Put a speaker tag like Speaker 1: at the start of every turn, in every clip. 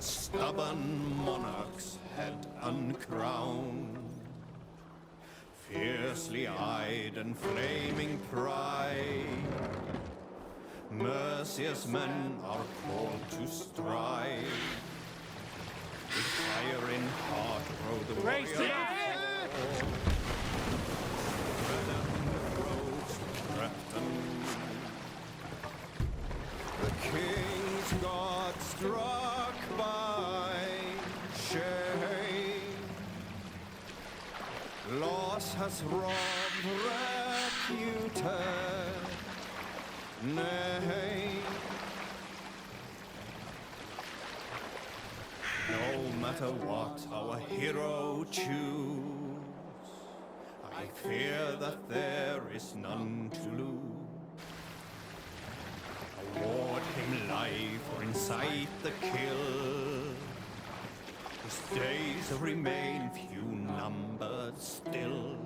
Speaker 1: stubborn monarch's head uncrowned. Fiercely eyed and flaming pride, merciless men are called to strive. With fire in heart rode the warrior before. Venom rose threatened. The king's God struck by shame. Loss has robbed reputed name. No matter what our hero choose, I fear that there is none to lose. Award him life or incite the kill. His days remain few numbered still.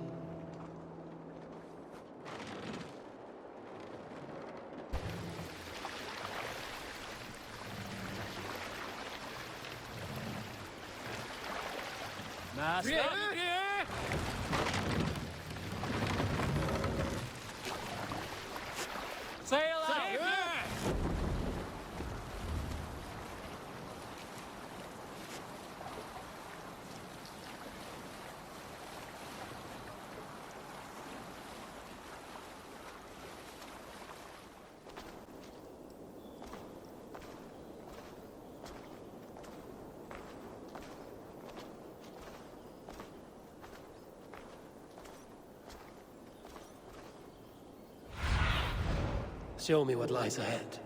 Speaker 2: Master! Sail out!
Speaker 3: Show me what lies ahead.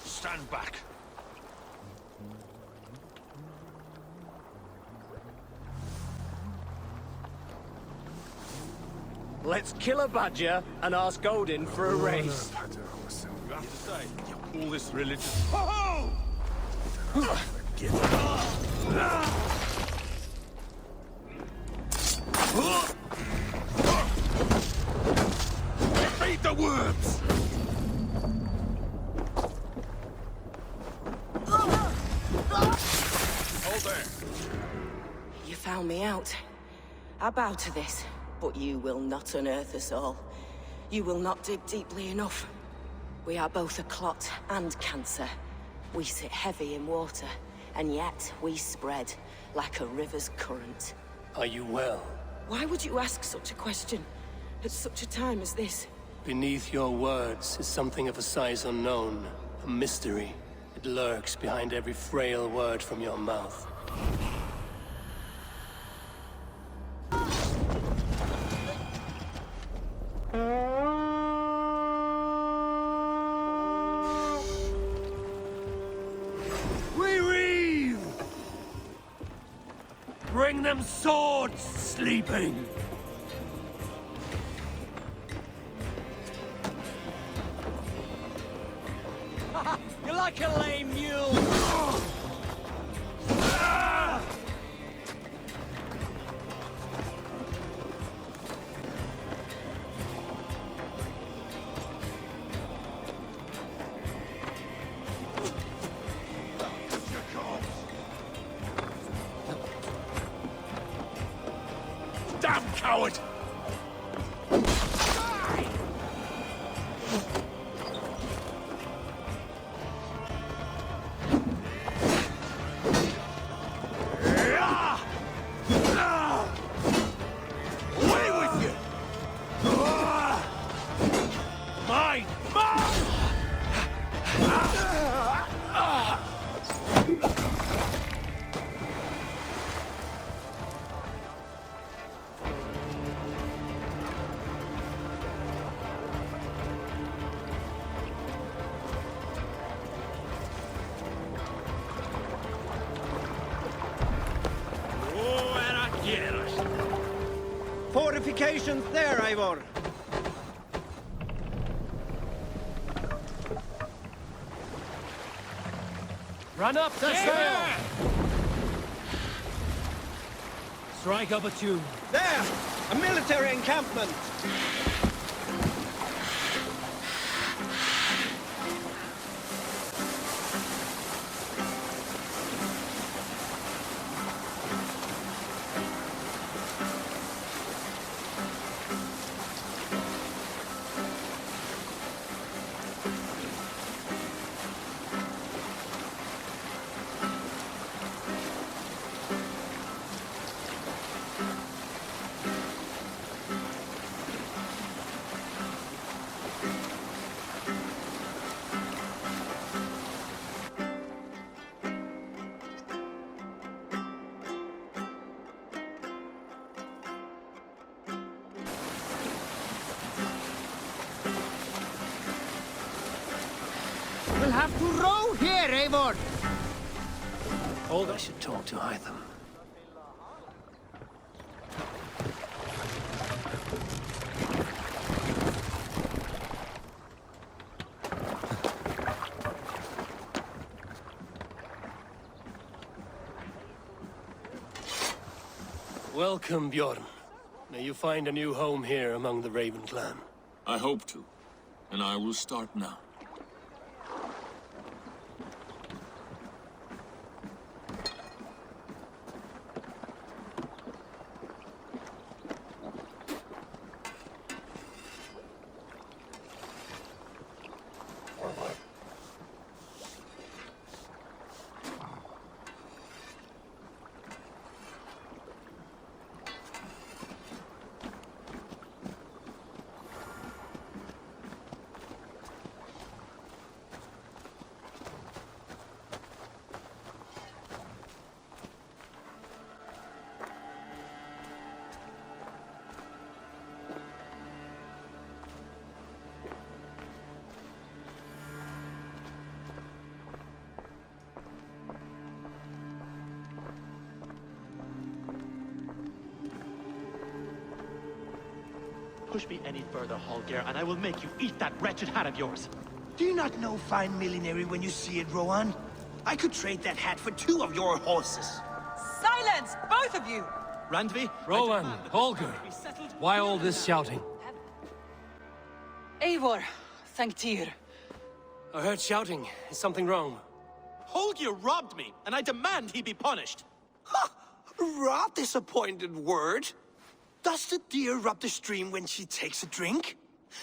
Speaker 4: Stand back.
Speaker 2: Let's kill a badger and ask Odin for a race.
Speaker 4: You have to say, all this religious... Ho-ho! Feed the worms! Hold there.
Speaker 5: You found me out. I bow to this, but you will not unearth us all. You will not dig deeply enough. We are both a clot and cancer. We sit heavy in water, and yet we spread like a river's current.
Speaker 3: Are you well?
Speaker 5: Why would you ask such a question at such a time as this?
Speaker 3: Beneath your words is something of a size unknown, a mystery. It lurks behind every frail word from your mouth.
Speaker 4: We reeve! Bring them swords, sleeping!
Speaker 2: You're like a lame mule!
Speaker 4: Damn coward! Away with you! Mine! Mine!
Speaker 2: fortifications there, Eivor.
Speaker 6: Run up the sail! Strike up a tune.
Speaker 2: There! A military encampment!
Speaker 6: We'll have to row here, Eivor!
Speaker 3: I should talk to Hytham. Welcome, Bjorn. May you find a new home here among the Raven clan.
Speaker 7: I hope to, and I will start now.
Speaker 8: Push me any further, Holger, and I will make you eat that wretched hat of yours.
Speaker 9: Do you not know fine millinery when you see it, Rohan? I could trade that hat for 2 of your horses.
Speaker 10: Silence, both of you!
Speaker 8: Randvi?
Speaker 6: Rowan, Holger, why all this shouting?
Speaker 10: Eivor, thank Tyr.
Speaker 3: I heard shouting. Is something wrong?
Speaker 8: Holger robbed me, and I demand he be punished.
Speaker 9: Ha! Rot this appointed word. Does the deer rub the stream when she takes a drink?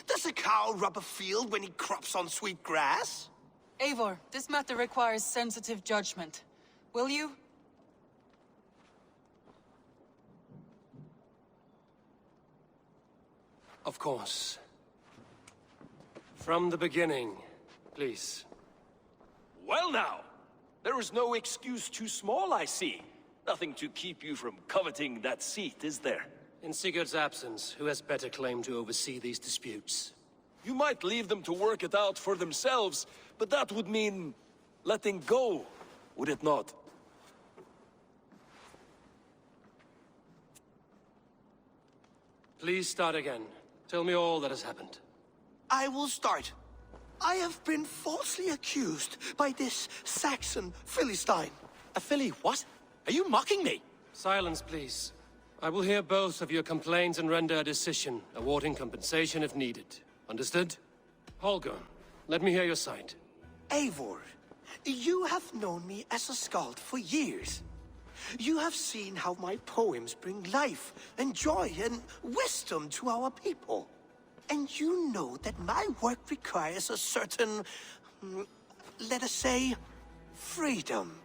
Speaker 9: Does a cow rub a field when he crops on sweet grass?
Speaker 10: Eivor, this matter requires sensitive judgment. Will you?
Speaker 3: Of course. From the beginning, please.
Speaker 11: Well now, there is no excuse too small, I see. Nothing to keep you from coveting that seat, is there?
Speaker 3: In Sigurd's absence, who has better claim to oversee these disputes?
Speaker 11: You might leave them to work it out for themselves, but that would mean letting go, would it not?
Speaker 3: Please start again. Tell me all that has happened.
Speaker 9: I will start. I have been falsely accused by this Saxon Philistine.
Speaker 8: A filly what? Are you mocking me?
Speaker 3: Silence, please. I will hear both of your complaints and render a decision, awarding compensation if needed. Understood? Holger, let me hear your side.
Speaker 9: Eivor, you have known me as a skald for years. You have seen how my poems bring life and joy and wisdom to our people. And you know that my work requires a certain, let us say, freedom.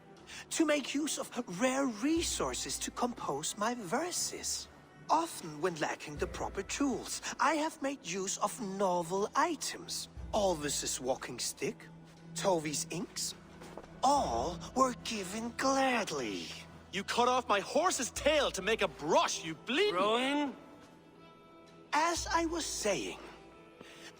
Speaker 9: To make use of rare resources to compose my verses. Often when lacking the proper tools, I have made use of novel items. Alvis's walking stick, Tovi's inks, all were given gladly.
Speaker 8: You cut off my horse's tail to make a brush, you bleed.
Speaker 3: Rowan?
Speaker 9: As I was saying,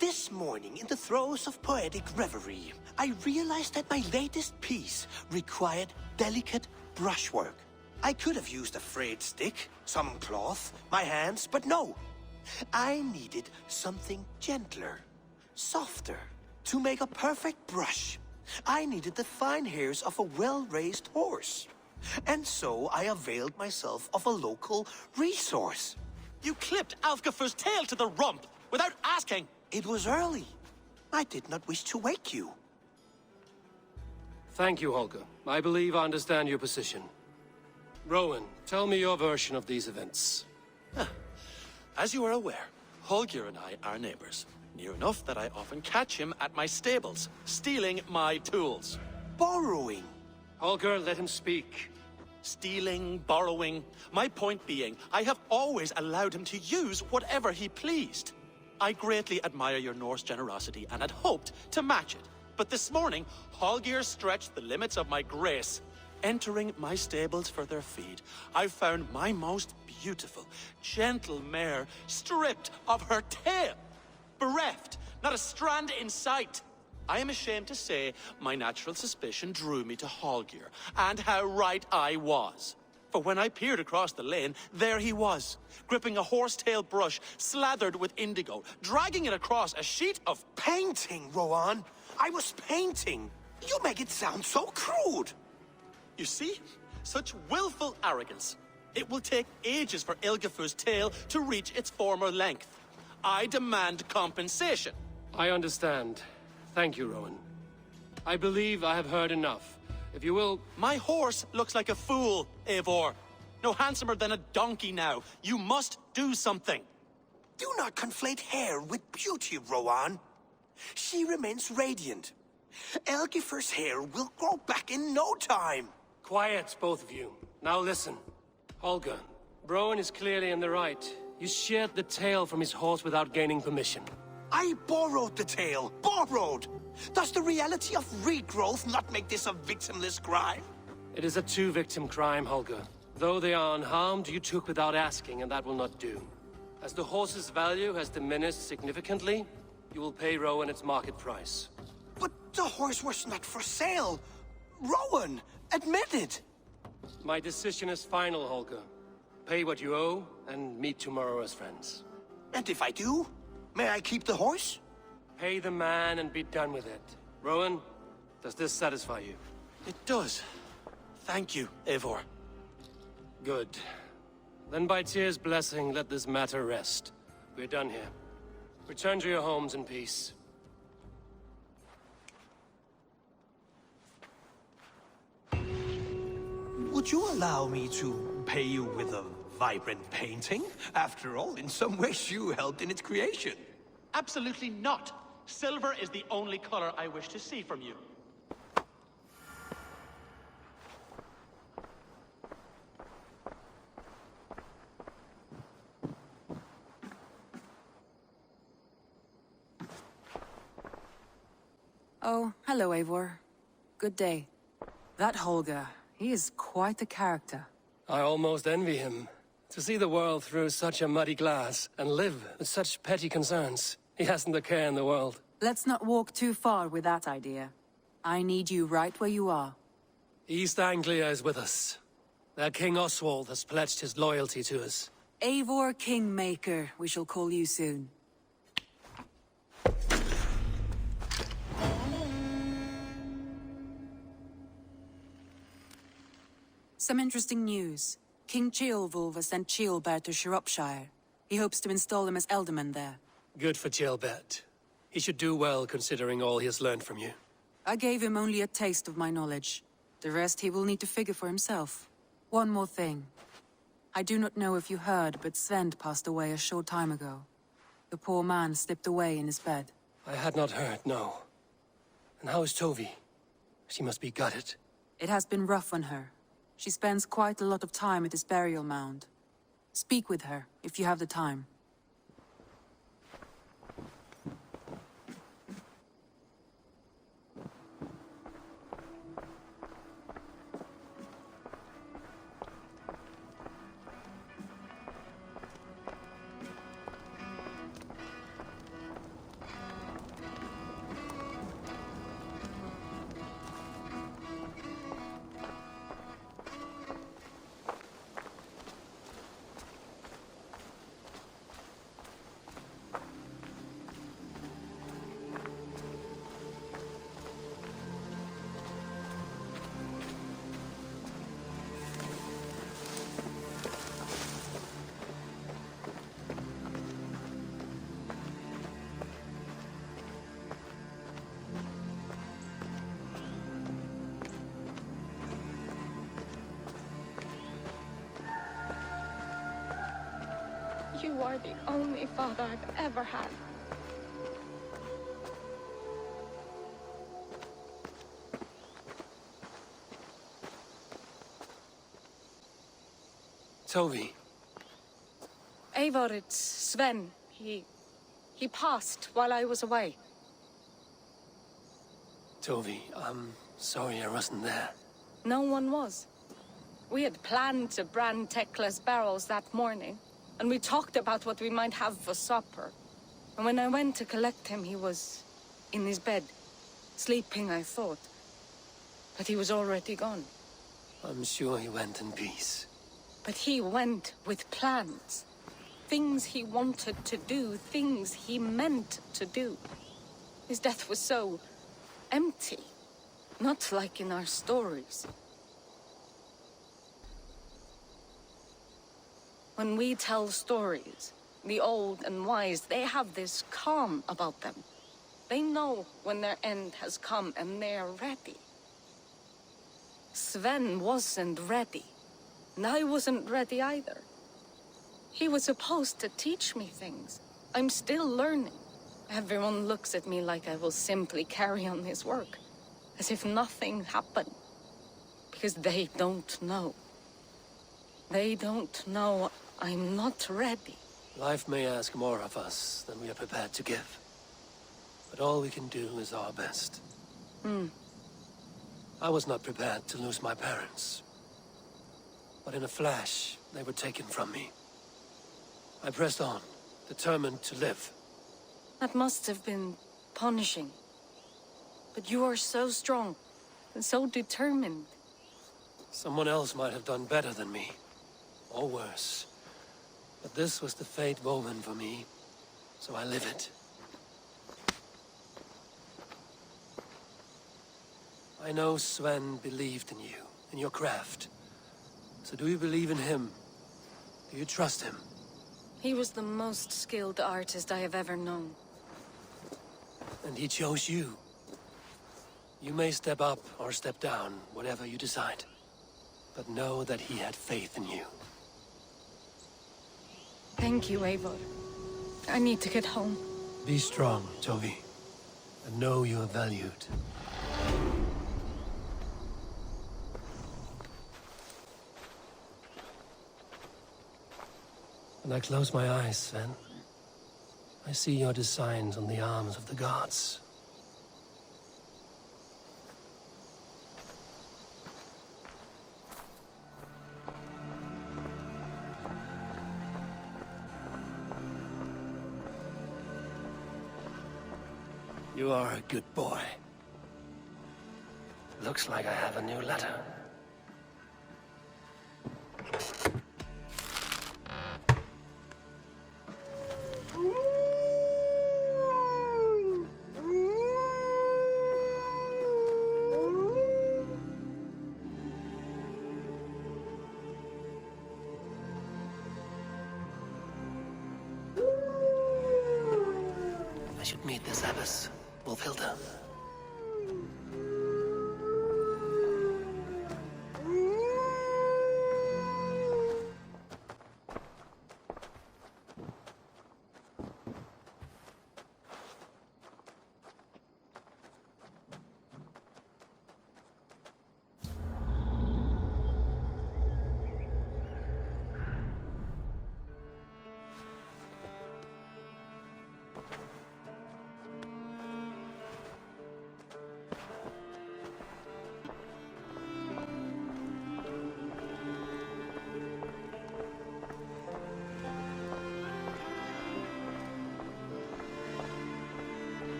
Speaker 9: this morning in the throes of poetic reverie, I realized that my latest piece required delicate brushwork. I could have used a frayed stick, some cloth, my hands, but no. I needed something gentler, softer, to make a perfect brush. I needed the fine hairs of a well-raised horse. And so I availed myself of a local resource.
Speaker 8: You clipped Alfgafur's tail to the rump without asking.
Speaker 9: It was early. I did not wish to wake you.
Speaker 3: Thank you, Holger. I believe I understand your position. Rowan, tell me your version of these events.
Speaker 8: As you are aware, Holger and I are neighbors. Near enough that I often catch him at my stables, stealing my tools.
Speaker 9: Borrowing.
Speaker 3: Holger, let him speak.
Speaker 8: Stealing, borrowing. My point being, I have always allowed him to use whatever he pleased. I greatly admire your Norse generosity and had hoped to match it. But this morning, Holger stretched the limits of my grace. Entering my stables for their feed, I found my most beautiful, gentle mare stripped of her tail. Bereft, not a strand in sight. I am ashamed to say my natural suspicion drew me to Holger, and how right I was. For when I peered across the lane, there he was, gripping a horsetail brush slathered with indigo, dragging it across a sheet of
Speaker 9: painting, Rowan. I was painting. You make it sound so crude.
Speaker 8: You see? Such willful arrogance. It will take ages for Ilgafur's tail to reach its former length. I demand compensation.
Speaker 3: I understand. Thank you, Rowan. I believe I have heard enough. If you will...
Speaker 8: My horse looks like a fool, Eivor. No handsomer than a donkey now. You must do something.
Speaker 9: Do not conflate hair with beauty, Rowan. She remains radiant. Elgifur's hair will grow back in no time.
Speaker 3: Quiet, both of you. Now listen. Holger, Rowan is clearly in the right. You sheared the tail from his horse without gaining permission.
Speaker 9: I borrowed the tail. Borrowed! Does the reality of regrowth not make this a victimless crime?
Speaker 3: It is a two-victim crime, Holger. Though they are unharmed, you took without asking, and that will not do. As the horse's value has diminished significantly, you will pay Rowan its market price.
Speaker 9: But the horse was not for sale. Rowan, admit it.
Speaker 3: My decision is final, Holger. Pay what you owe, and meet tomorrow as friends.
Speaker 9: And if I do, may I keep the horse?
Speaker 3: Pay the man and be done with it. Rowan, does this satisfy you?
Speaker 8: It does. Thank you, Eivor.
Speaker 3: Good. Then by Tyr's blessing, let this matter rest. We're done here. Return to your homes in peace.
Speaker 9: Would you allow me to pay you with a vibrant painting? After all, in some ways you helped in its creation.
Speaker 8: Absolutely not. Silver is the only color I wish to see from you.
Speaker 10: Oh, hello, Eivor. Good day. That Holger, he is quite the character.
Speaker 3: I almost envy him. To see the world through such a muddy glass, and live with such petty concerns. He hasn't a care in the world.
Speaker 10: Let's not walk too far with that idea. I need you right where you are.
Speaker 3: East Anglia is with us. Their King Oswald has pledged his loyalty to us.
Speaker 10: Eivor Kingmaker, we shall call you soon. Some interesting news. King Ceolwulf has sent Ceolbert to Shropshire. He hopes to install him as Elderman there.
Speaker 3: Good for Ceolbert. He should do well considering all he has learned from you.
Speaker 10: I gave him only a taste of my knowledge. The rest he will need to figure for himself. One more thing. I do not know if you heard, but Svend passed away a short time ago. The poor man slipped away in his bed.
Speaker 3: I had not heard, no. And how is Tovi? She must be gutted.
Speaker 10: It has been rough on her. She spends quite a lot of time at his burial mound. Speak with her, if you have the time.
Speaker 5: You are the only father I've ever had.
Speaker 3: Tovi.
Speaker 5: Eivor, it's Sven. He passed while I was away.
Speaker 3: Tovi, I'm sorry I wasn't there.
Speaker 5: No one was. We had planned to brand Tekla's barrels that morning, and we talked about what we might have for supper. And when I went to collect him, he was in his bed, sleeping, I thought. But he was already gone.
Speaker 3: I'm sure he went in peace.
Speaker 5: But he went with plans. Things he wanted to do, things he meant to do. His death was so empty, not like in our stories. When we tell stories, the old and wise, they have this calm about them. They know when their end has come and they're ready. Sven wasn't ready, and I wasn't ready either. He was supposed to teach me things. I'm still learning. Everyone looks at me like I will simply carry on his work, as if nothing happened. Because they don't know. They don't know I'm not ready.
Speaker 3: Life may ask more of us than we are prepared to give. But all we can do is our best. I was not prepared to lose my parents. But in a flash, they were taken from me. I pressed on, determined to live.
Speaker 5: That must have been punishing. But you are so strong, and so determined.
Speaker 3: Someone else might have done better than me. Or worse. But this was the fate woven for me, so I live it. I know Sven believed in you, in your craft. So do you believe in him? Do you trust him?
Speaker 5: He was the most skilled artist I have ever known.
Speaker 3: And he chose you. You may step up or step down, whatever you decide. But know that he had faith in you.
Speaker 5: Thank you, Eivor. I need to get home.
Speaker 3: Be strong, Tovi. And know you are valued. When I close my eyes, Sven, I see your designs on the arms of the gods. You are a good boy. Looks like I have a new letter. I should meet this abbess, Wolfhilda.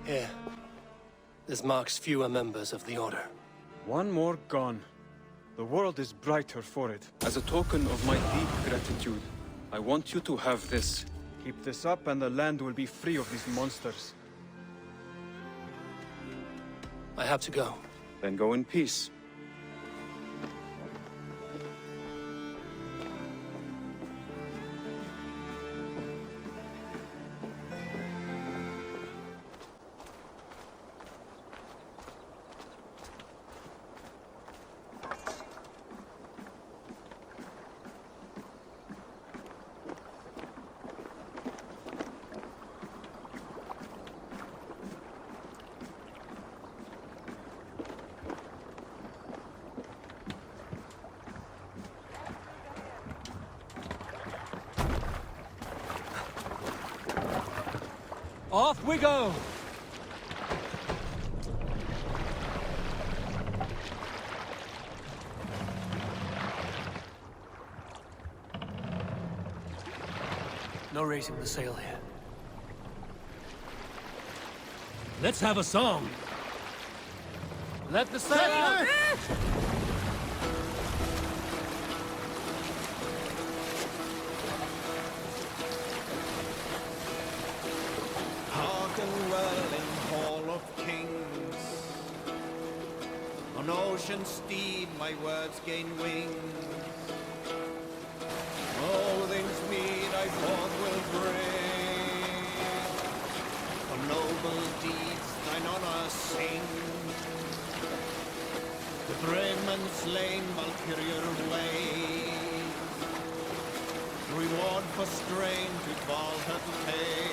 Speaker 3: Here. This marks fewer members of the Order.
Speaker 12: One more gone. The world is brighter for it. As a token of my deep gratitude, I want you to have this. Keep this up and the land will be free of these monsters.
Speaker 3: I have to go.
Speaker 12: Then go in peace.
Speaker 6: Off we go!
Speaker 3: No raising the sail here.
Speaker 6: Let's have a song! Let the sail out!
Speaker 1: Hearken well in Hall of Kings. On ocean steed my words gain wings. Things meet I forth will bring. For noble deeds thine honor sing. The brave men slain Valkyrier ways. Reward for strain to Valhalla pay.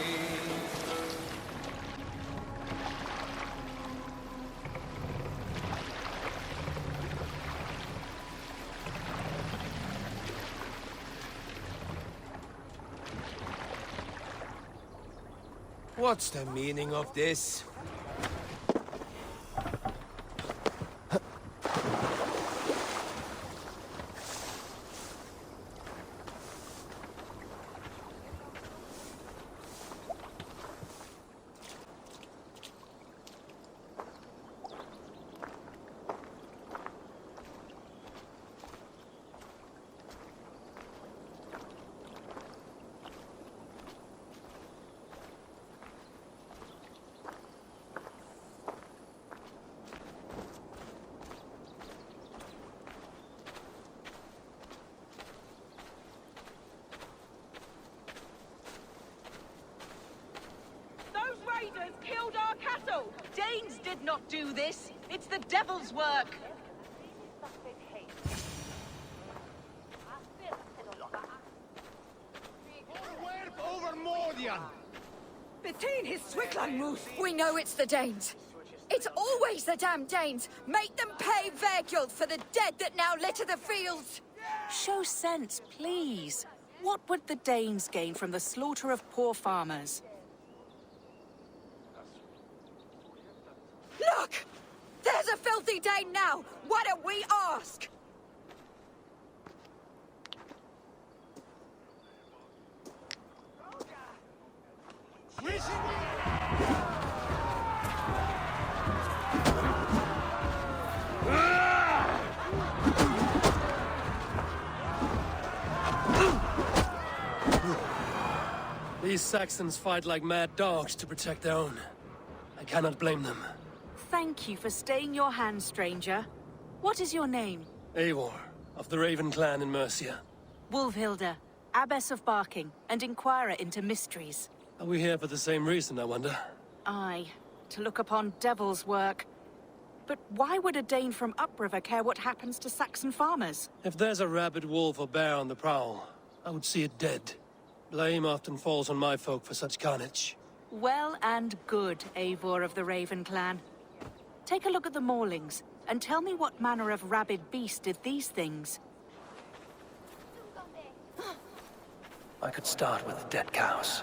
Speaker 2: What's the meaning of this?
Speaker 5: Killed our castle! Danes did not do this! It's the devil's work!
Speaker 13: Between his Swicklang moose! We know it's the Danes! It's always the damn Danes! Make them pay their guilt for the dead that now litter the fields!
Speaker 10: Show sense, please. What would the Danes gain from the slaughter of poor farmers?
Speaker 13: Look! There's a filthy Dane now! Why don't we ask?
Speaker 3: These Saxons fight like mad dogs to protect their own. I cannot blame them.
Speaker 10: Thank you for staying your hand, stranger. What is your name?
Speaker 3: Eivor, of the Raven clan in Mercia.
Speaker 10: Wolfhilda, Abbess of Barking, and Inquirer into mysteries.
Speaker 3: Are we here for the same reason, I wonder?
Speaker 10: Aye, to look upon devil's work. But why would a Dane from upriver care what happens to Saxon farmers?
Speaker 3: If there's a rabid wolf or bear on the prowl, I would see it dead. Blame often falls on my folk for such carnage.
Speaker 10: Well and good, Eivor of the Raven clan. Take a look at the maulings, and tell me what manner of rabid beast did these things.
Speaker 3: I could start with the dead cows.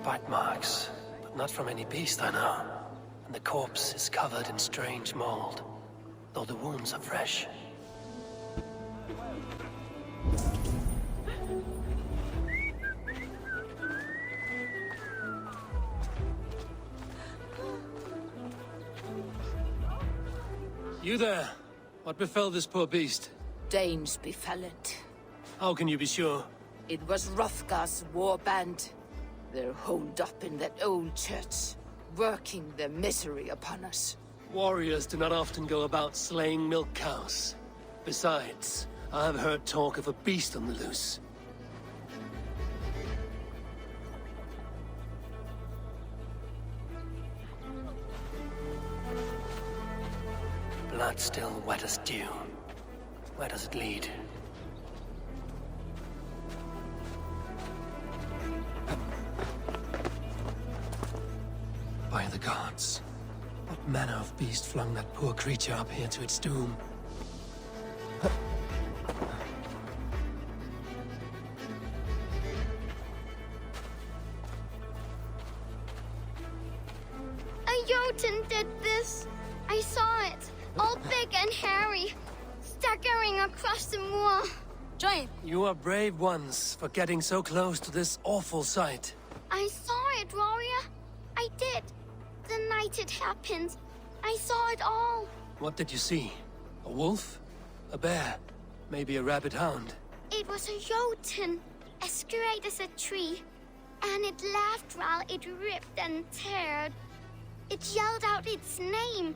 Speaker 3: Bite marks, but not from any beast I know. And the corpse is covered in strange mold, though the wounds are fresh. You there? What befell this poor beast?
Speaker 14: Danes befell it.
Speaker 3: How can you be sure?
Speaker 14: It was Hrothgar's war band. They're holed up in that old church, working their misery upon us.
Speaker 3: Warriors do not often go about slaying milk cows. Besides, I've heard talk of a beast on the loose. Blood still wet as dew. Where does it lead? By the gods. What manner of beast flung that poor creature up here to its doom?
Speaker 15: A Jotun did this. I saw it, all big and hairy, staggering across the moor.
Speaker 14: Giant!
Speaker 3: You are brave ones for getting so close to this awful sight.
Speaker 15: I saw it, warrior. I did. The night it happened. I saw it all.
Speaker 3: What did you see? A wolf? A bear? Maybe a rabid hound?
Speaker 15: It was a Jotun, as great as a tree. And it laughed while it ripped and teared. It yelled out its name.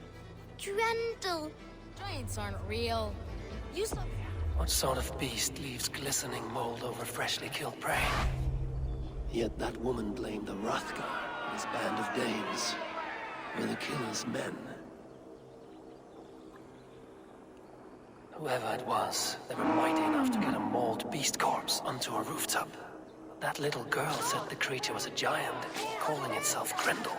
Speaker 15: Grendel.
Speaker 13: Giants aren't real. You saw...
Speaker 3: What sort of beast leaves glistening mold over freshly killed prey? Yet that woman blamed the Hrothgar and his band of Danes. Were the killer's men. Whoever it was, they were mighty enough to get a mauled beast corpse onto a rooftop. That little girl said the creature was a giant, calling itself Grendel.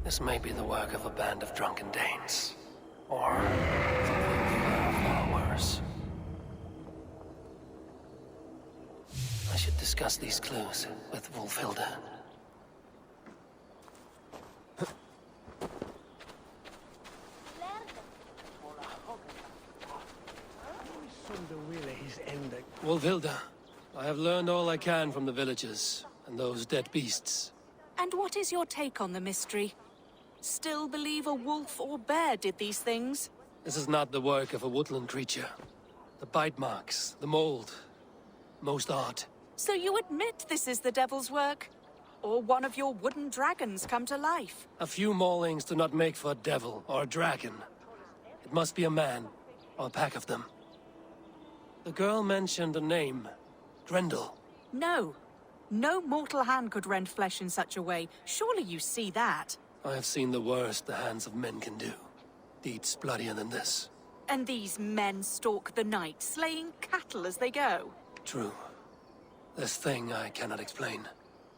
Speaker 3: This may be the work of a band of drunken Danes. Or something far worse. I should discuss these clues with Wolfhilda. Wolfhilda, I have learned all I can from the villagers and those dead beasts.
Speaker 10: And what is your take on the mystery? Still believe a wolf or bear did these things?
Speaker 3: This is not the work of a woodland creature. The bite marks, the mold, most art.
Speaker 10: So you admit this is the devil's work? Or one of your wooden dragons come to life?
Speaker 3: A few maulings do not make for a devil or a dragon. It must be a man, or a pack of them. The girl mentioned a name, Grendel.
Speaker 10: No. No mortal hand could rend flesh in such a way. Surely you see that.
Speaker 3: I have seen the worst the hands of men can do. Deeds bloodier than this.
Speaker 10: And these men stalk the night, slaying cattle as they go.
Speaker 3: True. This thing I cannot explain.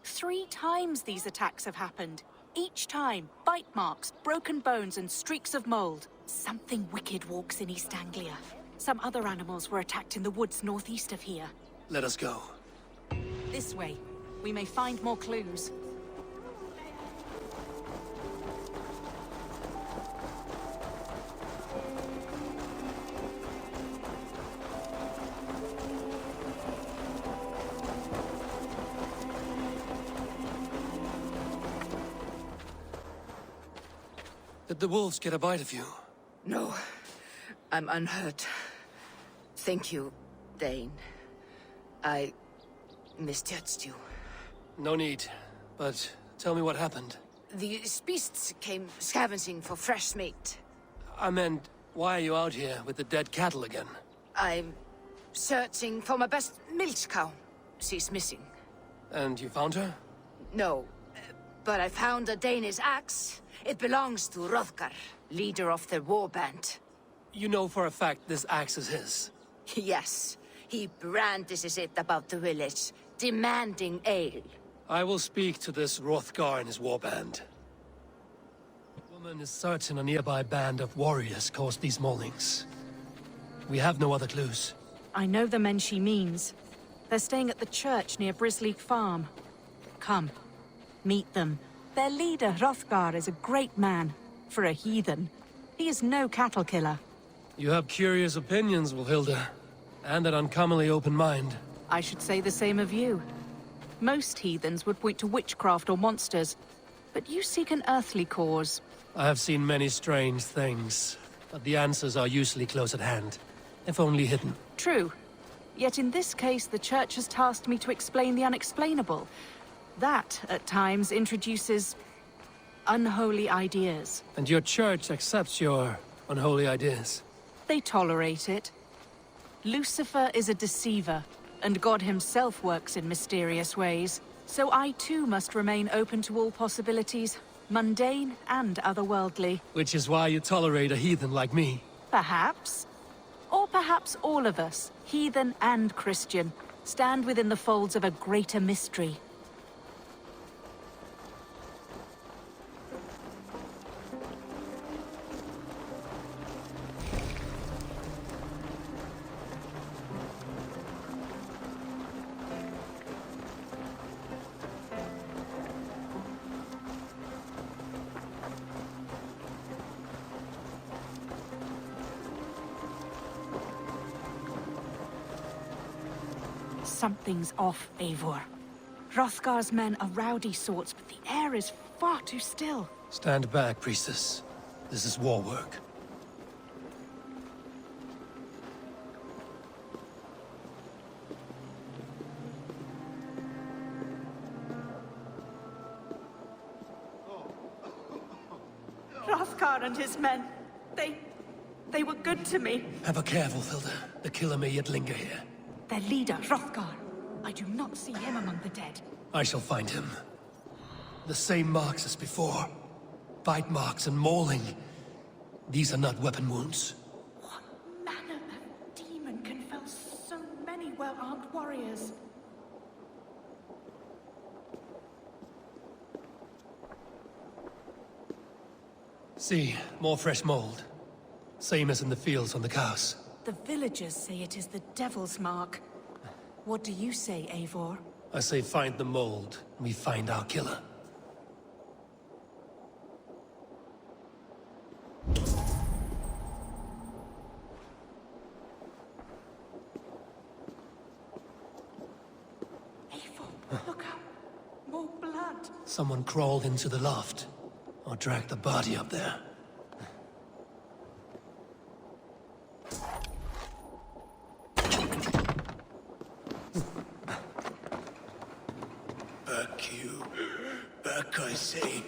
Speaker 10: 3 times these attacks have happened. Each time, bite marks, broken bones, and streaks of mold. Something wicked walks in East Anglia. Some other animals were attacked in the woods northeast of here.
Speaker 3: Let us go.
Speaker 10: This way. We may find more clues.
Speaker 3: Did the wolves get a bite of you?
Speaker 14: No. I'm unhurt. Thank you, Dane. I misjudged you.
Speaker 3: No need. But tell me what happened.
Speaker 14: These beasts came scavenging for fresh meat.
Speaker 3: I meant, why are you out here with the dead cattle again?
Speaker 14: I'm searching for my best milch cow. She's missing.
Speaker 3: And you found her?
Speaker 14: No, but I found a Danish axe. It belongs to Hrothgar, leader of the war band.
Speaker 3: You know for a fact this axe is his?
Speaker 14: Yes. He brandishes it about the village, demanding ale.
Speaker 3: I will speak to this Hrothgar and his warband. The woman is certain a nearby band of warriors caused these maulings. We have no other clues.
Speaker 10: I know the men she means. They're staying at the church near Brisleek Farm. Come, meet them. Their leader, Hrothgar, is a great man. For a heathen. He is no cattle killer.
Speaker 3: You have curious opinions, Wolfhilda. And an uncommonly open mind.
Speaker 10: I should say the same of you. Most heathens would point to witchcraft or monsters, but you seek an earthly cause.
Speaker 3: I have seen many strange things.
Speaker 6: but the answers are usually close at hand, if only hidden.
Speaker 16: True. Yet in this case, the Church has tasked me to explain the unexplainable. That, at times, introduces unholy ideas.
Speaker 6: And your Church accepts your unholy ideas?
Speaker 16: They tolerate it. Lucifer is a deceiver, and God himself works in mysterious ways. So I too must remain open to all possibilities, mundane and otherworldly.
Speaker 6: Which is why you tolerate a heathen like me.
Speaker 16: Perhaps. Or perhaps all of us, heathen and Christian, stand within the folds of a greater mystery. Something's off, Eivor. Hrothgar's men are rowdy sorts, but the air is far too still.
Speaker 6: Stand back, priestess. This is war work.
Speaker 16: Hrothgar and his men, they were good to me.
Speaker 6: Have a care, Wolfilda. The killer may yet linger here.
Speaker 16: Their leader, Hrothgar. I do not see him among the dead.
Speaker 6: I shall find him. The same marks as before. Bite marks and mauling. These are not weapon wounds.
Speaker 16: What manner of demon can fell so many well-armed warriors?
Speaker 6: See, more fresh mold. Same as in the fields on the cows.
Speaker 16: The villagers say it is the Devil's Mark. What do you say, Eivor?
Speaker 6: I say find the mold, and we find our killer.
Speaker 16: Eivor, look out! More blood!
Speaker 6: Someone crawled into the loft, or dragged the body up there.
Speaker 9: Back, I say.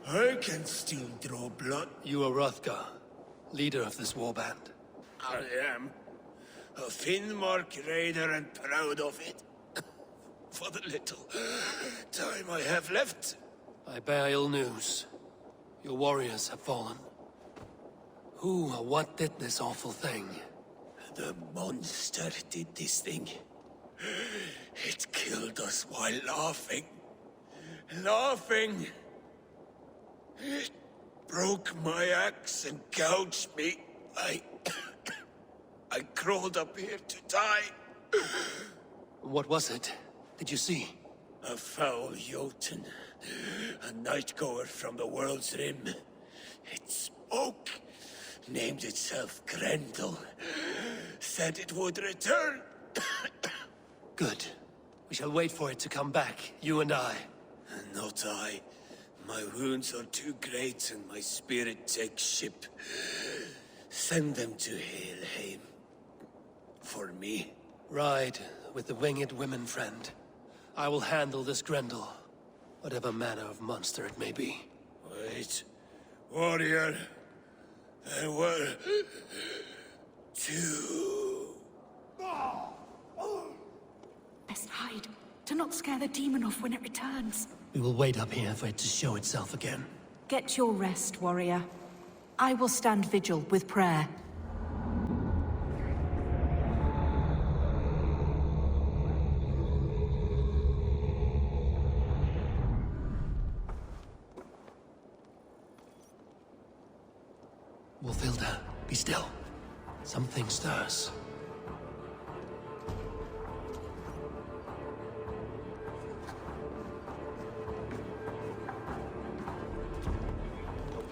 Speaker 9: I can still draw blood.
Speaker 6: You are Hrothgar, leader of this warband.
Speaker 9: I am. A Finnmark raider and proud of it. For the little time I have left.
Speaker 6: I bear ill news. Your warriors have fallen. Who or what did this awful thing?
Speaker 9: The monster did this thing. It killed us while laughing. Laughing! It broke my axe and gouged me. I crawled up here to die.
Speaker 6: What was it? Did you see?
Speaker 9: A foul Jotun. A night-goer from the world's rim. It spoke. Named itself Grendel. Said it would return.
Speaker 6: Good. We shall wait for it to come back, you and I.
Speaker 9: Not I. My wounds are too great and my spirit takes ship. Send them to Helheim. For me.
Speaker 6: Ride with the winged women, friend. I will handle this Grendel, whatever manner of monster it may be.
Speaker 9: Wait. Warrior. There were... two.
Speaker 16: Best hide. Do not scare the demon off when it returns.
Speaker 6: We will wait up here for it to show itself again.
Speaker 16: Get your rest, warrior. I will stand vigil with prayer.
Speaker 6: Wolfilda, be still. Something stirs.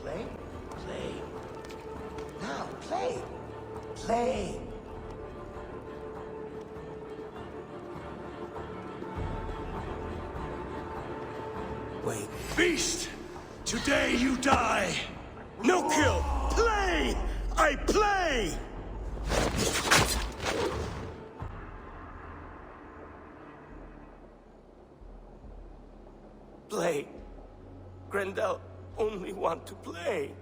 Speaker 9: Play? Play. Now, play. Play. Wait. Beast! Today you die! No kill! Play! I play! Play. Grendel only want to play.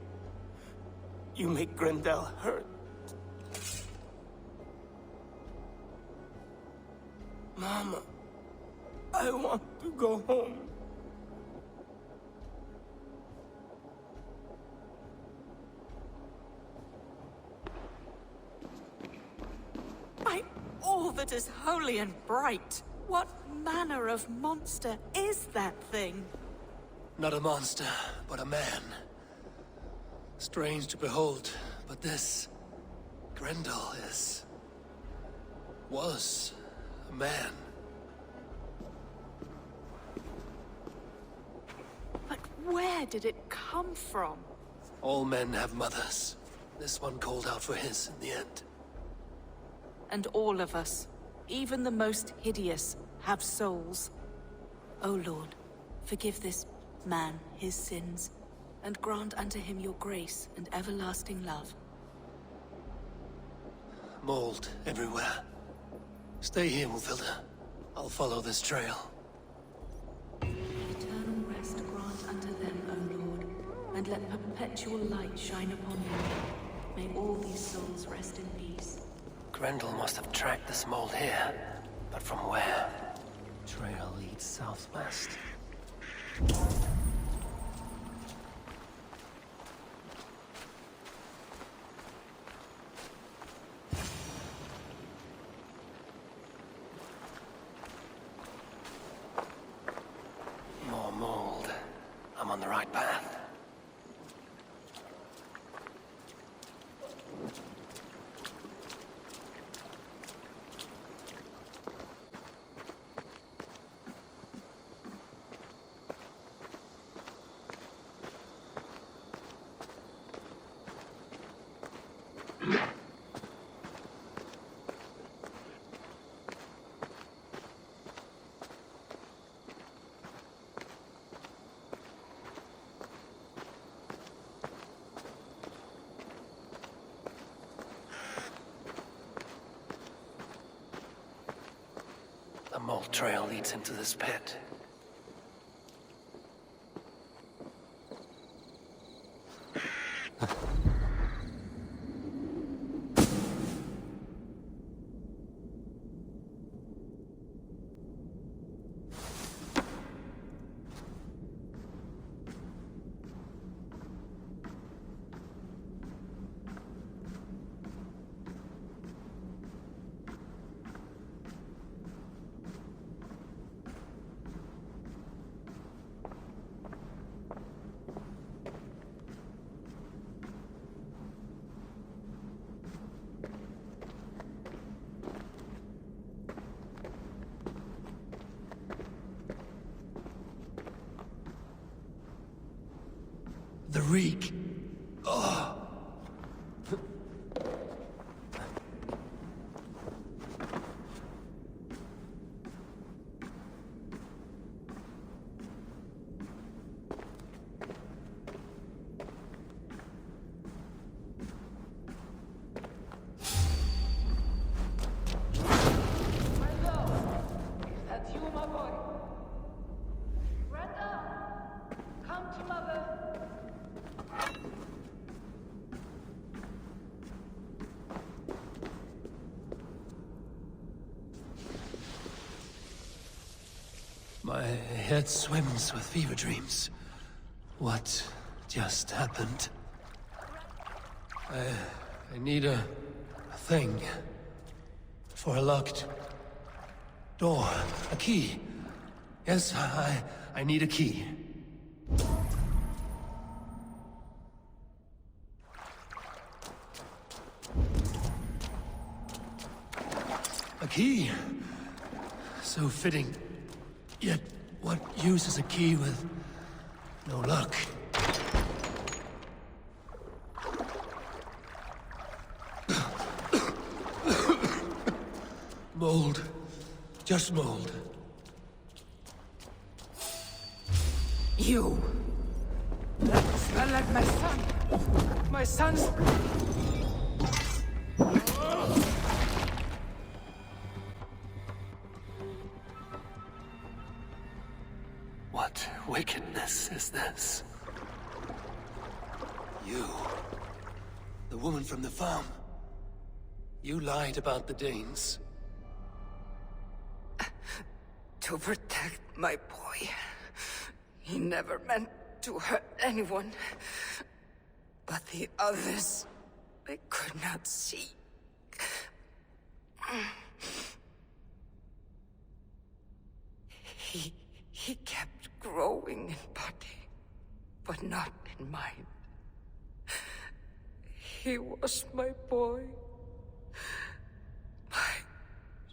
Speaker 9: You make Grendel hurt. Mama, I want to go home.
Speaker 16: By all that is holy and bright, what manner of monster is that thing?
Speaker 6: Not a monster, but a man. Strange to behold, but this... Grendel was a man.
Speaker 16: But where did it come from?
Speaker 6: All men have mothers. This one called out for his in the end.
Speaker 16: And all of us, even the most hideous, have souls. O Lord, forgive this man his sins, and grant unto him your grace and everlasting love.
Speaker 6: Mold everywhere. Stay here, Wolfilda. I'll follow this trail.
Speaker 16: Eternal rest grant unto them, O Lord, and let perpetual light shine upon them. May all these souls rest in peace.
Speaker 6: Grendel must have tracked this mold here, but from where? Trail leads southwest. More mold. I'm on the right path. The mold trail leads into this pit. The reek. Oh.
Speaker 17: That's you, my boy. Brenda, come to mother.
Speaker 6: My head swims with fever dreams. What just happened? I need a thing. For a locked door. A key. Yes, I need a key. A key. So fitting. Yet, what use is a key with no luck? Mold. Just mold.
Speaker 17: You! That smell like my son! My son's...
Speaker 6: You. The woman from the farm. You lied about the Danes.
Speaker 5: To protect my boy. He never meant to hurt anyone. But the others, they could not see. He kept growing in body, but not in mind. He was my boy. My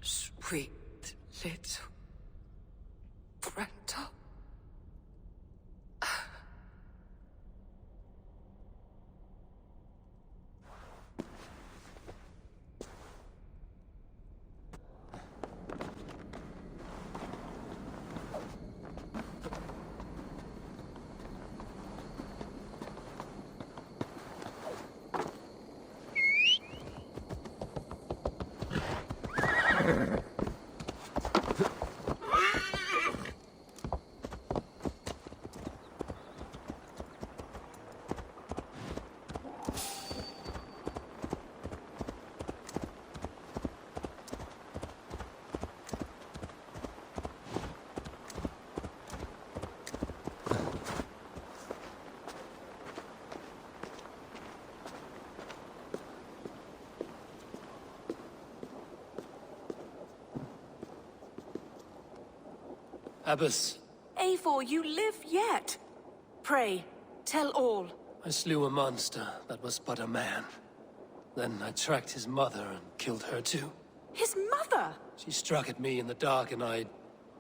Speaker 5: sweet little Brenda.
Speaker 6: Abbess.
Speaker 16: Eivor, you live yet. Pray, tell all.
Speaker 6: I slew a monster that was but a man. Then I tracked his mother and killed her too.
Speaker 16: His mother?
Speaker 6: She struck at me in the dark and I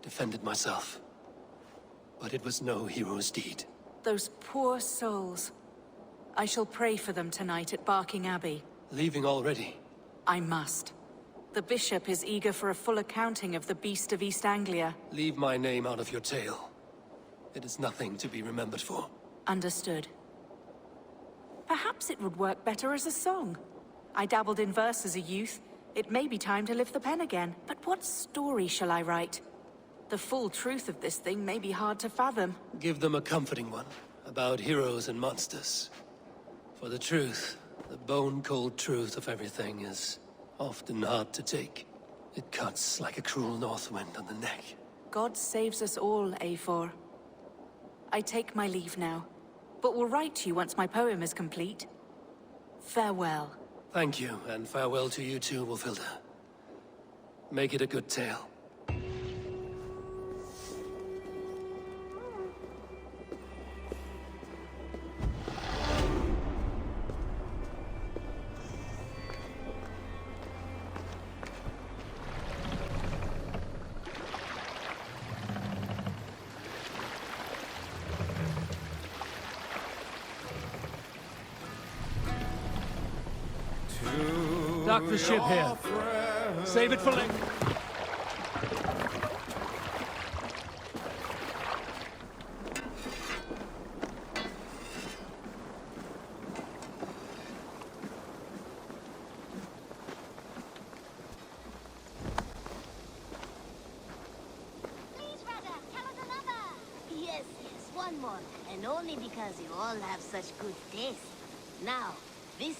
Speaker 6: defended myself. But it was no hero's deed.
Speaker 16: Those poor souls. I shall pray for them tonight at Barking Abbey.
Speaker 6: Leaving already?
Speaker 16: I must. The bishop is eager for a full accounting of the Beast of East Anglia.
Speaker 6: Leave my name out of your tale. It is nothing to be remembered for.
Speaker 16: Understood. Perhaps it would work better as a song. I dabbled in verse as a youth. It may be time to lift the pen again. But what story shall I write? The full truth of this thing may be hard to fathom.
Speaker 6: Give them a comforting one, about heroes and monsters. For the truth, the bone-cold truth of everything is often hard to take. It cuts like a cruel north wind on the neck.
Speaker 16: God saves us all, Eivor. I take my leave now, but will write to you once my poem is complete. Farewell.
Speaker 6: Thank you, and farewell to you too, Wolfhilda. Make it a good tale.
Speaker 12: Dock the ship here. Save it for later.
Speaker 18: Yes, one more. And only because you all have such good taste. Now, this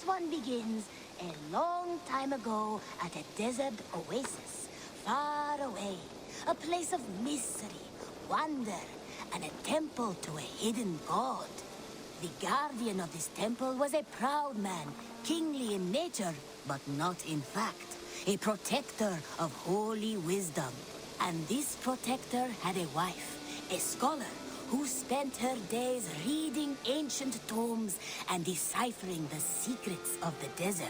Speaker 18: one begins a long time ago at a desert oasis, far away. A place of mystery, wonder, and a temple to a hidden god. The guardian of this temple was a proud man, kingly in nature, but not in fact. A protector of holy wisdom. And this protector had a wife, a scholar, who spent her days reading ancient tomes and deciphering the secrets of the desert.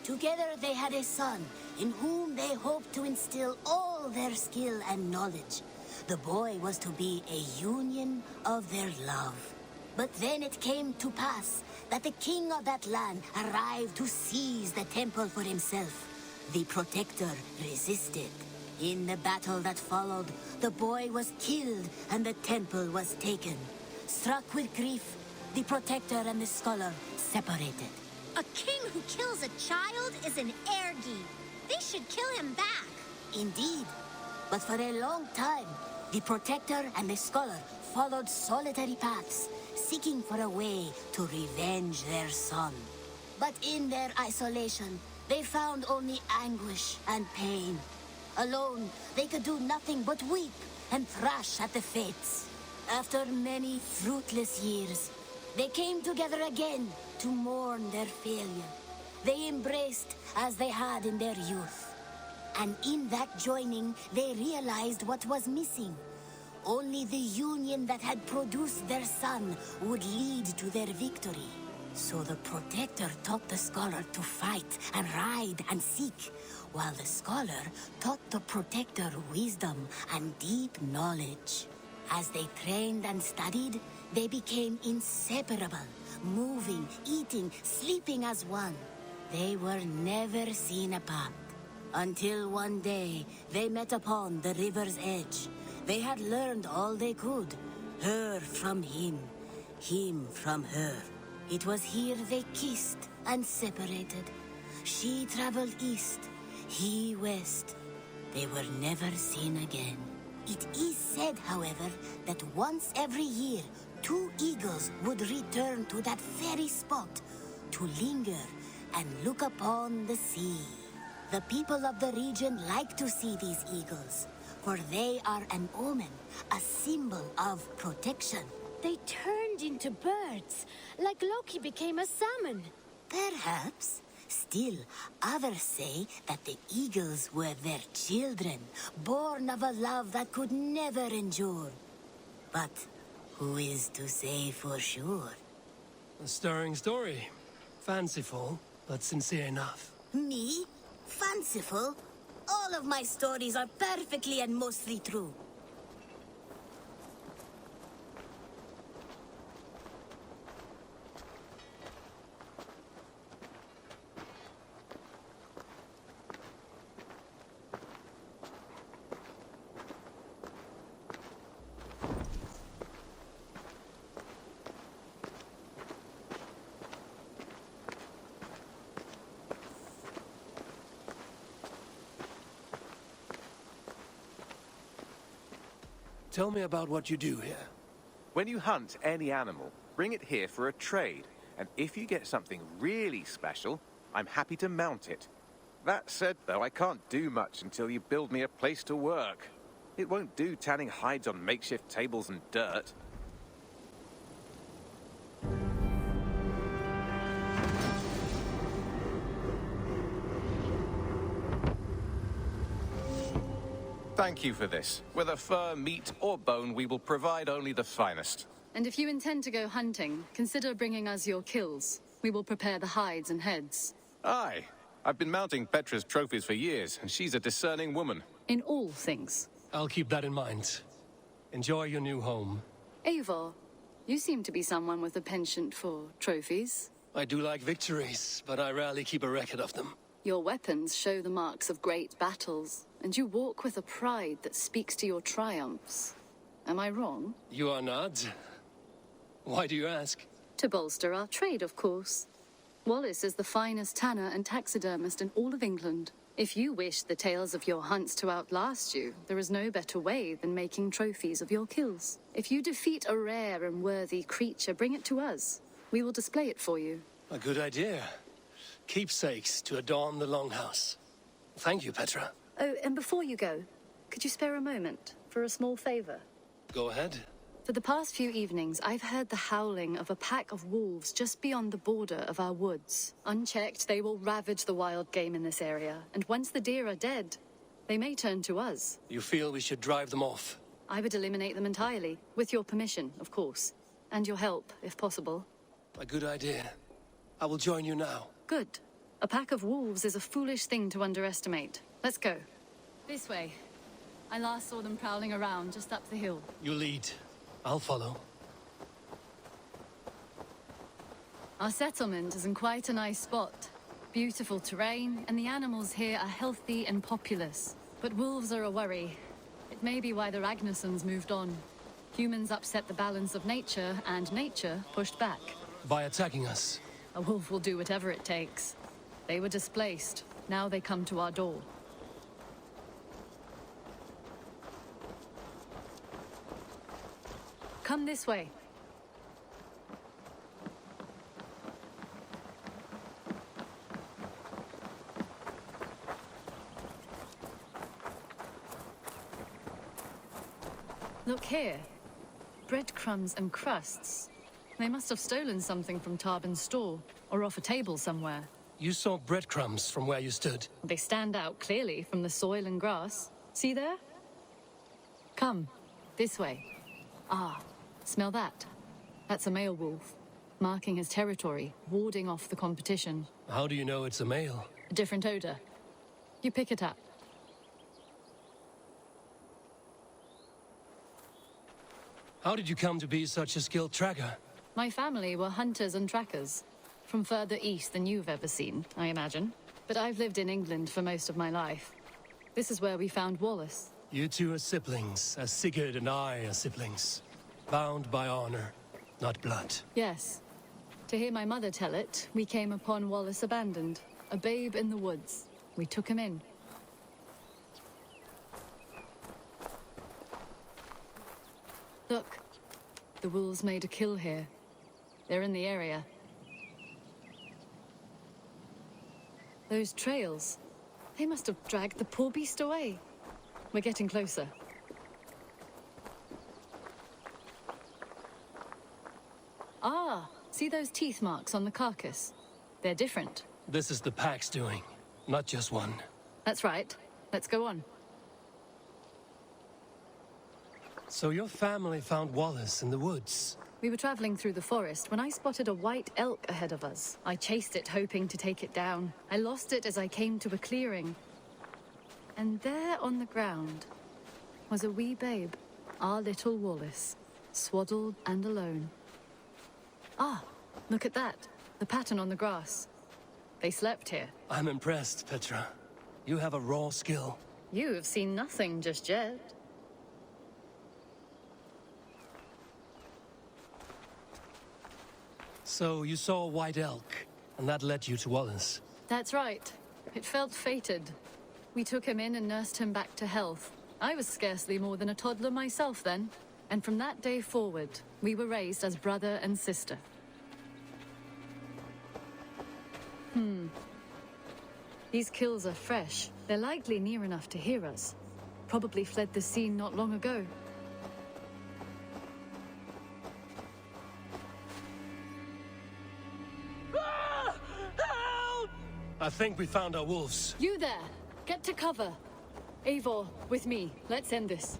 Speaker 18: Together they had a son, in whom they hoped to instill all their skill and knowledge. The boy was to be a union of their love. But then it came to pass that the king of that land arrived to seize the temple for himself. The protector resisted. In the battle that followed, the boy was killed and the temple was taken. Struck with grief, the protector and the scholar separated.
Speaker 15: A king who kills a child is an ergi. They should kill him back.
Speaker 18: Indeed. But for a long time, the protector and the scholar followed solitary paths, seeking for a way to revenge their son. But in their isolation, they found only anguish and pain. Alone, they could do nothing but weep and thrash at the fates. After many fruitless years, they came together again to mourn their failure. They embraced as they had in their youth. And in that joining, they realized what was missing. Only the union that had produced their son would lead to their victory. So the Protector taught the Scholar to fight and ride and seek, while the Scholar taught the Protector wisdom and deep knowledge. As they trained and studied, they became inseparable, moving, eating, sleeping as one. They were never seen apart. Until one day, they met upon the river's edge. They had learned all they could, her from him from her. It was here they kissed and separated. She traveled east, he west. They were never seen again. It is said, however, that once every year, 2 eagles would return to that very spot to linger and look upon the sea. The people of the region like to see these eagles, for they are an omen, a symbol of protection.
Speaker 19: They turned into birds, like Loki became a salmon.
Speaker 18: Perhaps. Still, others say that the eagles were their children, born of a love that could never endure. But who is to say for sure?
Speaker 6: A stirring story. Fanciful, but sincere enough.
Speaker 18: Me? Fanciful? All of my stories are perfectly and mostly true.
Speaker 6: Tell me about what you do here.
Speaker 20: When you hunt any animal, bring it here for a trade. And if you get something really special, I'm happy to mount it. That said, though, I can't do much until you build me a place to work. It won't do tanning hides on makeshift tables and dirt. Thank you for this. Whether fur, meat, or bone, we will provide only the finest.
Speaker 21: And if you intend to go hunting, consider bringing us your kills. We will prepare the hides and heads.
Speaker 20: Aye. I've been mounting Petra's trophies for years, and she's a discerning woman.
Speaker 21: In all things.
Speaker 6: I'll keep that in mind. Enjoy your new home.
Speaker 21: Eivor, you seem to be someone with a penchant for trophies.
Speaker 6: I do like victories, but I rarely keep a record of them.
Speaker 21: Your weapons show the marks of great battles, and you walk with a pride that speaks to your triumphs. Am I wrong?
Speaker 6: You are not. Why do you ask?
Speaker 21: To bolster our trade, of course. Wallace is the finest tanner and taxidermist in all of England. If you wish the tales of your hunts to outlast you, there is no better way than making trophies of your kills. If you defeat a rare and worthy creature, bring it to us. We will display it for you.
Speaker 6: A good idea. Keepsakes to adorn the longhouse. Thank you, Petra.
Speaker 21: Oh, and before you go, could you spare a moment for a small favor?
Speaker 6: Go ahead.
Speaker 21: For the past few evenings, I've heard the howling of a pack of wolves just beyond the border of our woods. Unchecked, they will ravage the wild game in this area, and once the deer are dead, they may turn to us.
Speaker 6: You feel we should drive them off?
Speaker 21: I would eliminate them entirely, with your permission, of course. And your help, if possible.
Speaker 6: A good idea. I will join you now.
Speaker 21: Good. A pack of wolves is a foolish thing to underestimate. Let's go. This way. I last saw them prowling around just up the hill.
Speaker 6: You lead. I'll follow.
Speaker 21: Our settlement is in quite a nice spot. Beautiful terrain, and the animals here are healthy and populous. But wolves are a worry. It may be why the Ragnarsons moved on. Humans upset the balance of nature, and nature pushed back.
Speaker 6: By attacking us?
Speaker 21: A wolf will do whatever it takes. They were displaced. Now they come to our door.
Speaker 16: Come this way. Look here. Breadcrumbs and crusts. They must have stolen something from Tarbin's store, or off a table somewhere.
Speaker 6: You saw breadcrumbs from where you stood.
Speaker 16: They stand out clearly from the soil and grass. See there? Come, this way. Ah, smell that? That's a male wolf, marking his territory, warding off the competition.
Speaker 6: How do you know it's a male?
Speaker 16: A different odor. You pick it up.
Speaker 6: How did you come to be such a skilled tracker?
Speaker 16: My family were hunters and trackers. From further east than you've ever seen, I imagine. But I've lived in England for most of my life. This is where we found Wallace.
Speaker 6: You two are siblings, as Sigurd and I are siblings. Bound by honor, not blood.
Speaker 16: Yes. To hear my mother tell it, we came upon Wallace abandoned, a babe in the woods. We took him in. Look, the wolves made a kill here. They're in the area. Those trails, they must have dragged the poor beast away. We're getting closer. Ah, see those teeth marks on the carcass? They're different.
Speaker 6: This is the pack's doing, not just one.
Speaker 16: That's right. Let's go on.
Speaker 6: So your family found Wallace in the woods?
Speaker 16: We were traveling through the forest when I spotted a white elk ahead of us. I chased it, hoping to take it down. I lost it as I came to a clearing. And there on the ground was a wee babe, our little Wallace, swaddled and alone. Ah, look at that. The pattern on the grass. They slept here.
Speaker 6: I'm impressed, Petra. You have a raw skill.
Speaker 16: You have seen nothing just yet.
Speaker 6: So you saw a white elk, and that led you to Wallace?
Speaker 16: That's right. It felt fated. We took him in and nursed him back to health. I was scarcely more than a toddler myself then. And from that day forward, we were raised as brother and sister. These kills are fresh. They're likely near enough to hear us. Probably fled the scene not long ago.
Speaker 6: I think we found our wolves.
Speaker 16: You there! Get to cover! Eivor, with me. Let's end this.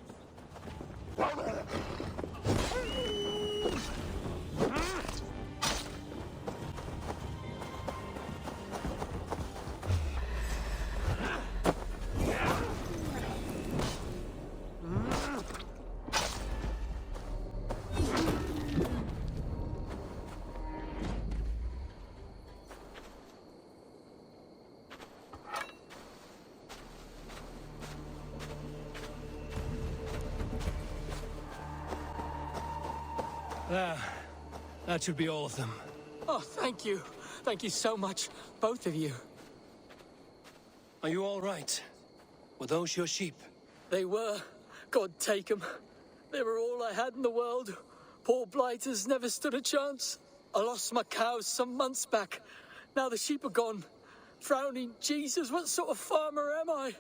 Speaker 6: That should be all of them.
Speaker 4: Oh, thank you. Thank you so much, both of you.
Speaker 6: Are you all right? Were those your sheep?
Speaker 4: They were. God take them. They were all I had in the world. Poor blighters never stood a chance. I lost my cows some months back. Now the sheep are gone. Frowning Jesus, what sort of farmer am I?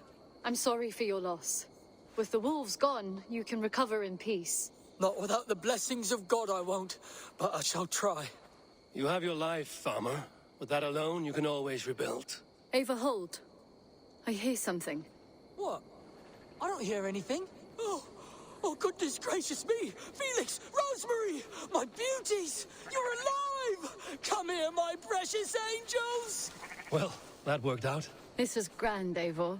Speaker 16: I'm sorry for your loss. With the wolves gone, you can recover in peace.
Speaker 4: Not without the blessings of God I won't, but I shall try.
Speaker 6: You have your life, farmer. With that alone, you can always rebuild.
Speaker 16: Ava, hold. I hear something.
Speaker 4: What? I don't hear anything. Oh, goodness gracious me! Felix, Rosemary, my beauties! You're alive! Come here, my precious angels!
Speaker 6: Well, that worked out.
Speaker 16: This was grand, Eivor.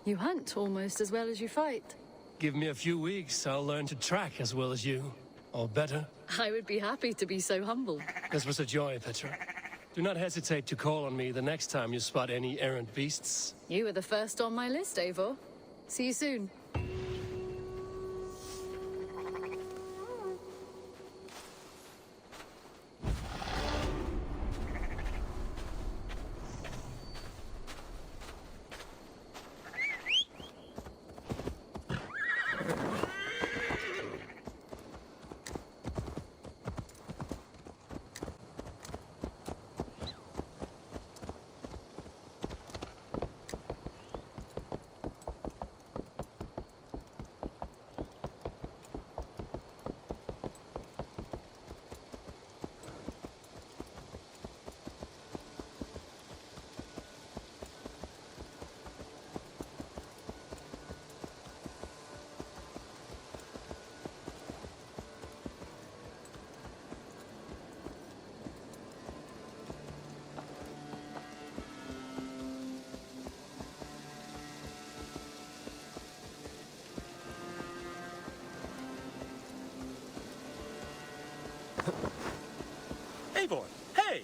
Speaker 16: You hunt almost as well as you fight.
Speaker 6: Give me a few weeks, I'll learn to track as well as you. Or better.
Speaker 16: I would be happy to be so humble.
Speaker 6: This was a joy, Petra. Do not hesitate to call on me the next time you spot any errant beasts.
Speaker 16: You were the first on my list, Eivor. See you soon.
Speaker 8: Eivor, hey!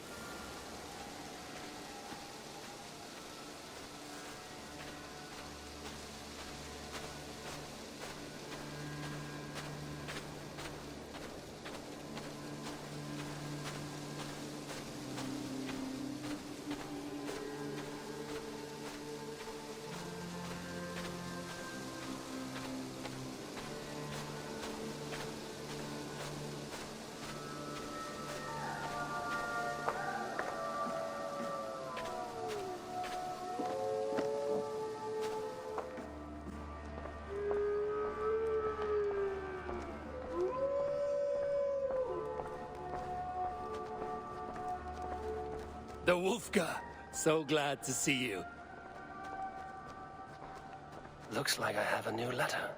Speaker 6: The Wolfgar. So glad to see you. Looks like I have a new letter.